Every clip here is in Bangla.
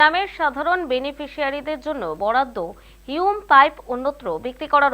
গ্রামের সাধারণ বেনিফিশিয়ারিদের জন্য বরাদ্দ হিউম পাইপ অন্যত্র বিক্রি করার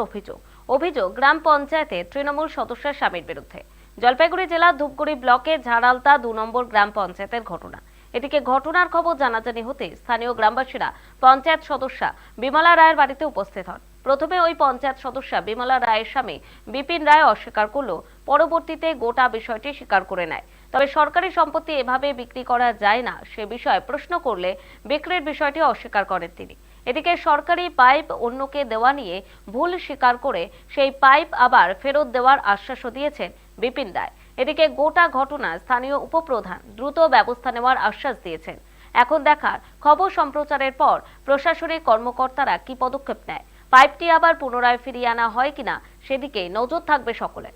অভিযোগ গ্রাম পঞ্চায়েতে তৃণমূল সদস্যের স্বামীর বিরুদ্ধে। জলপাইগুড়ি জেলার ধূপগুড়ি ব্লকের ঝাড়ালতা 2 নম্বর গ্রাম পঞ্চায়েতের ঘটনা। এদিকে ঘটনার খবর জানাজানি হতে স্থানীয় গ্রামবাসীরা পঞ্চায়েত সদস্যা বিমলা রায়ের বাড়িতে উপস্থিত হন। প্রথমে ওই পঞ্চায়েত সদস্যা বিমলা রায়ের স্বামী বিপিন রায় অস্বীকার করলেও পরবর্তীতে গোটা বিষয়টি স্বীকার করে নেয়। তবে সরকারি সম্পত্তি এভাবে বিক্রি করা যায় না সে বিষয়ে প্রশ্ন করলে বিক্রির বিষয়টি অস্বীকার করেন তিনি। এদিকে সরকারি পাইপ অন্যকে দেওয়া নিয়ে ভুল স্বীকার করে সেই পাইপ আবার ফেরত দেওয়ার আশ্বাসও দিয়েছেন বিপিন রায়। এদিকে গোটা ঘটনা স্থানীয় উপপ্রধান দ্রুত ব্যবস্থা নেওয়ার আশ্বাস দিয়েছেন। এখন দেখার খবর সম্প্রচারের পর প্রশাসনিক কর্মকর্তারা কি পদক্ষেপ নেয়, পাইপটি আবার পুনরায় ফিরিয়ে আনা হয় কিনা সেদিকে নজর থাকবে সকলের।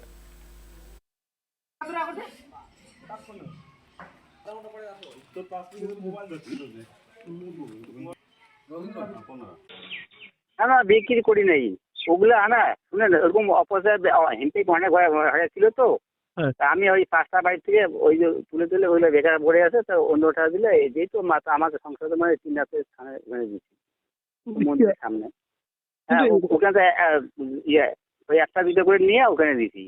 না না বিক্রি করি নাই ওগুলো। না শুনেন, ওরকম অপচয় হিমতে অনেক হয়ে ছিল তো। তা আমি ওই 5টা বাড়ি থেকে ওই যে তুলে তুলে ওইগুলো বেকার পড়ে আছে, তো অন্যটা দিলে যেহেতু আমাকে সংসদে মানে 3 রাতের স্থানে মানে দিচ্ছি মন্দিরের সামনে। হ্যাঁ, ওখানে ইয়ে ওই একটা দুটো করে নিয়ে ওখানে দিছি।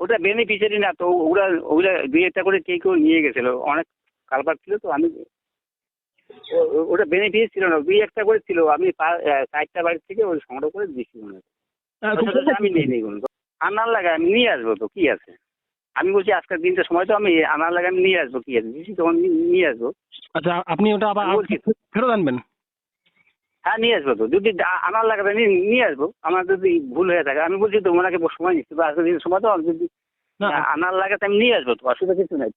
ওটা বেনিফিশিয়ারি না তো, ওগুলা ওগুলা 2-1টা করে কেউ নিয়ে গেছিল, অনেক কালপার ছিল তো। আমি ওটা বেনিফিট ছিল না, 2-1টা করে ছিল। আমি 4টা বাড়ি থেকে ওই সংগ্রহ করে দিচ্ছি মনে হয়। আমি নিয়ে নিই কোনো আনার লাগে, আমি নিয়ে আসবো তো কি আছে। আমি বলছি আজকের দিনটা সময় তো, আমি আনার লাগে আমি নিয়ে আসবো কি আছে, দিচ্ছি তখন নিয়ে আসবো। আচ্ছা, আপনি ওটা আবার বলছি ফেরত আনবেন? হ্যাঁ নিয়ে আসবো তো, যদি আনার লাগে নিয়ে আসবো। আমার যদি ভুল হয়ে থাকে আমি বলছি তো ওনাকে সময় নিচ্ছি, তো আজকের দিন সময় তো, যদি না আনার লাগে তো আমি নিয়ে আসবো তো, অসুবিধা কিছু নাই।